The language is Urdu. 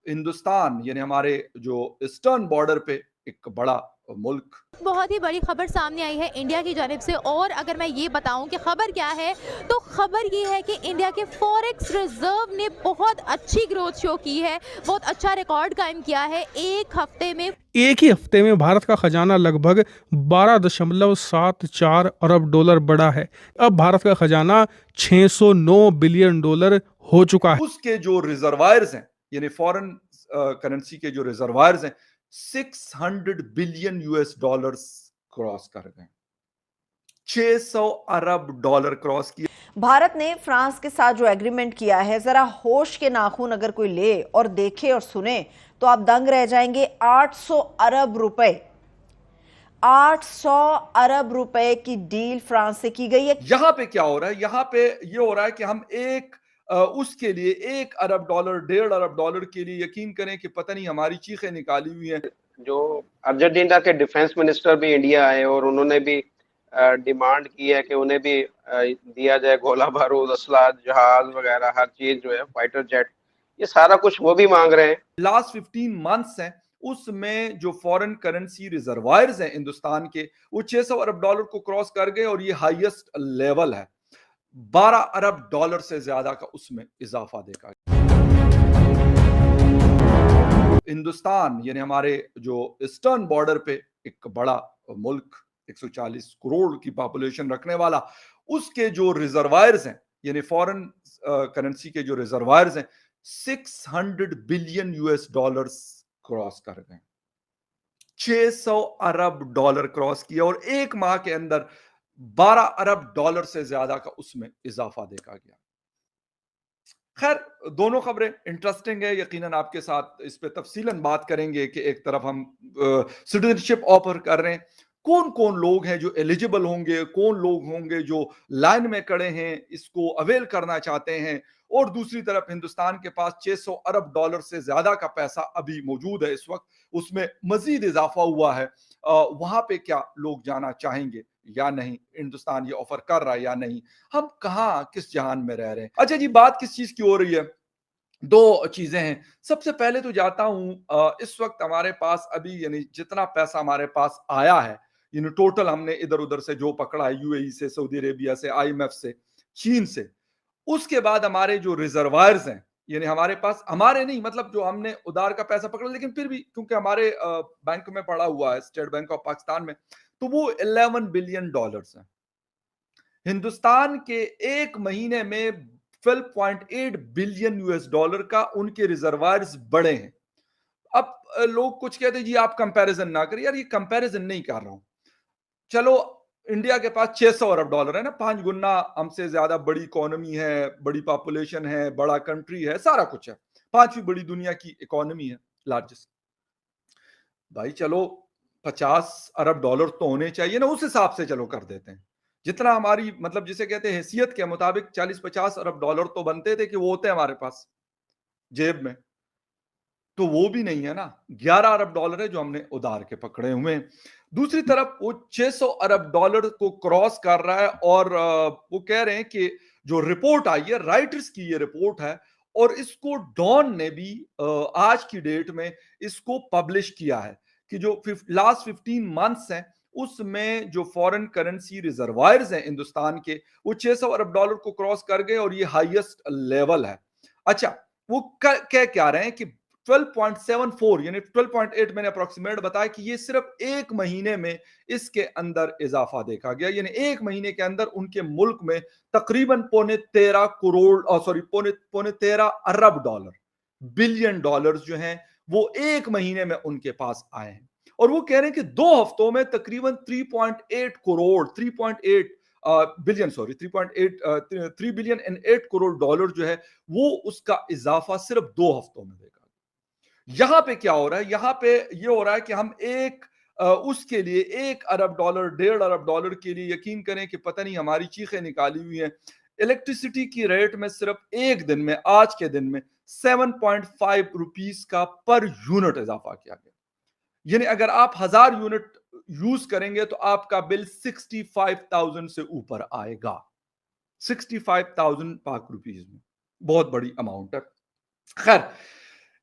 ہندوستان یعنی ہمارے جو ایسٹرن بارڈر پہ ایک بڑا ملک. بہت ہی بڑی خبر سامنے آئی ہے انڈیا کی جانب سے، اور اگر میں یہ بتاؤں کہ خبر کیا ہے تو خبر یہ ہے کہ انڈیا کے فوریکس ریزرو نے بہت اچھی گروتھ شو کی ہے، بہت اچھا ریکارڈ قائم کیا ہے ایک ہی ہفتے میں بھارت کا خزانہ لگ بھگ 12.74 ارب ڈالر بڑھا ہے. اب بھارت کا خزانہ $609 بلین ہو چکا ہے. اس کے جو ریزروائرز ہیں یعنی فورن کرنسی کے جو ریزروائرز ہیں 600 بلین US ڈالرز کراس کر گئے. 600 ارب ڈالر کراس کیا. بھارت نے فرانس کے ساتھ جو ایگریمنٹ کیا ہے، ذرا ہوش کے ناخن اگر کوئی لے اور دیکھے اور سنے تو آپ دنگ رہ جائیں گے. 800 ارب روپے 800 ارب روپے کی ڈیل فرانس سے کی گئی ہے. یہاں پہ کیا ہو رہا ہے؟ یہاں پہ یہ ہو رہا ہے کہ ہم اس کے لیے 1 ارب ڈالر 1.5 ارب ڈالر کے لیے یقین کریں کہ پتہ نہیں ہماری چیخیں نکالی ہوئی ہیں. جو ارجنٹینا کے ڈیفنس منسٹر بھی انڈیا آئے اور انہوں نے بھی ڈیمانڈ کی ہے کہ انہیں بھی دیا جائے گولہ بارود، اسلحہ، جہاز وغیرہ، ہر چیز جو ہے، فائٹر جیٹ، یہ سارا کچھ وہ بھی مانگ رہے ہیں. لاسٹ 15 منتھس ہیں، اس میں جو فورن کرنسی ریزروائرز ہیں ہندوستان کے وہ 600 ارب ڈالر کو کراس کر گئے، اور یہ ہائیسٹ لیول ہے. 12 ارب ڈالر سے زیادہ کا اس میں اضافہ دیکھا گیا. ہندوستان یعنی ہمارے جو ایسٹرن بارڈر پہ ایک بڑا ملک 140 کروڑ کی پاپولیشن رکھنے والا، اس کے جو ریزروائرز ہیں یعنی فورن کرنسی کے جو ریزروائرز ہیں 600 بلین US ڈالرز کراس کر گئے. 600 ارب ڈالر کراس کیا، اور ایک ماہ کے اندر 12 ارب ڈالر سے زیادہ کا اس میں اضافہ دیکھا گیا. خیر دونوں خبریں انٹرسٹنگ ہے، یقیناً آپ کے ساتھ اس پہ تفصیلاً بات کریں گے کہ ایک طرف ہم سٹیزنشپ آفر کر رہے ہیں، کون کون لوگ ہیں جو ایلیجیبل ہوں گے، کون لوگ ہوں گے جو لائن میں کڑے ہیں اس کو اویل کرنا چاہتے ہیں، اور دوسری طرف ہندوستان کے پاس 600 ارب ڈالر سے زیادہ کا پیسہ ابھی موجود ہے اس وقت، اس میں مزید اضافہ ہوا ہے. وہاں پہ کیا لوگ جانا چاہیں گے یا نہیں، ہندوستان یہ آفر کر رہا ہے یا نہیں، ہم کہاں کس جہان میں رہ رہے ہیں. اچھا جی، بات کس چیز کی ہو رہی ہے؟ دو چیزیں ہیں. سب سے پہلے تو جاتا ہوں اس وقت ہمارے پاس ابھی یعنی جتنا پیسہ ہمارے پاس آیا ہے، یعنی ٹوٹل ہم نے ادھر ادھر سے جو پکڑا ہے، UAE سے، سعودی عربیہ سے، IMF سے، چین سے، اس کے بعد ہمارے جو ریزروائرز ہیں یعنی ہمارے پاس، ہمارے نہیں مطلب جو ہم نے ادھار کا پیسہ پکڑا، لیکن پھر بھی کیونکہ ہمارے بینک میں پڑا ہوا ہے، اسٹیٹ بینک آف پاکستان میں، تو وہ 11 بلین ڈالرز ہیں. ہندوستان کے ایک مہینے میں 12.8 بلین US ڈالر کا ان کے ریزروائرز بڑے ہیں. اب لوگ کچھ کہتے ہیں جی آپ کمپیریزن نہ کریں، یار یہ کمپیریزن نہیں کر رہا ہوں. چلو انڈیا کے پاس 600 ارب ڈالر ہے نا، 5 گنا ہم سے زیادہ بڑی اکانومی ہے، بڑی پاپولیشن ہے، بڑا کنٹری ہے، سارا کچھ ہے، 5ویں بڑی دنیا کی اکانومی ہے، لارجسٹ. بھائی چلو 50 ارب ڈالر تو ہونے چاہیے نا، اس حساب سے چلو کر دیتے ہیں جتنا ہماری مطلب جسے کہتے ہیں حیثیت کے مطابق 40-50 ارب ڈالر تو بنتے تھے کہ وہ ہوتے ہیں ہمارے پاس جیب میں. تو وہ بھی نہیں ہے نا، 11 ارب ڈالر ہے جو ہم نے ادھار کے پکڑے ہوئے ہیں. دوسری طرف وہ 600 ارب ڈالر کو کراس کر رہا ہے، اور وہ کہہ رہے ہیں کہ جو رپورٹ آئی ہے، رائٹرز کی یہ رپورٹ ہے، اور اس کو ڈان نے بھی آج کی ڈیٹ میں اس کو پبلش کیا ہے کہ جو لاسٹ 15 منتھس ہیں اس میں جو فورن کرنسی ریزروائرز ہیں ہندوستان کے وہ 600 ارب ڈالر کو کراس کر گئے، اور یہ ہائیسٹ لیول ہے. اچھا وہ کیا رہے ہیں کہ 12.74 یعنی 12.8 میں نے اپروکسیمیٹ بتایا کہ یہ صرف ایک مہینے میں اس کے اندر اضافہ دیکھا گیا، یعنی ایک مہینے کے اندر ان کے ملک میں تقریباً 13 ارب ڈالر بلین ڈالرز جو ہیں وہ ایک مہینے میں ان کے پاس آئے ہیں. اور وہ کہہ رہے ہیں کہ 2 ہفتوں میں تقریباً 3 بلین اینڈ 8 کروڑ ڈالر جو ہے وہ اس کا اضافہ صرف 2 ہفتوں میں دیکھا. یہاں پہ کیا ہو رہا ہے؟ یہاں پہ یہ ہو رہا ہے کہ ہم اس کے لیے 1 ارب ڈالر 1.5 ارب ڈالر کے لیے یقین کریں کہ پتہ نہیں ہماری چیخیں نکالی ہوئی ہیں. الیکٹریسٹی کی ریٹ میں صرف ایک دن میں، آج کے دن میں 7.5 روپیز کا پر یونٹ اضافہ کیا گیا. یعنی اگر آپ 1000 یونٹ یوز کریں گے تو آپ کا بل 65,000 سے اوپر آئے گا. 65,000 پاک روپیز میں بہت بڑی اماؤنٹ ہے. خیر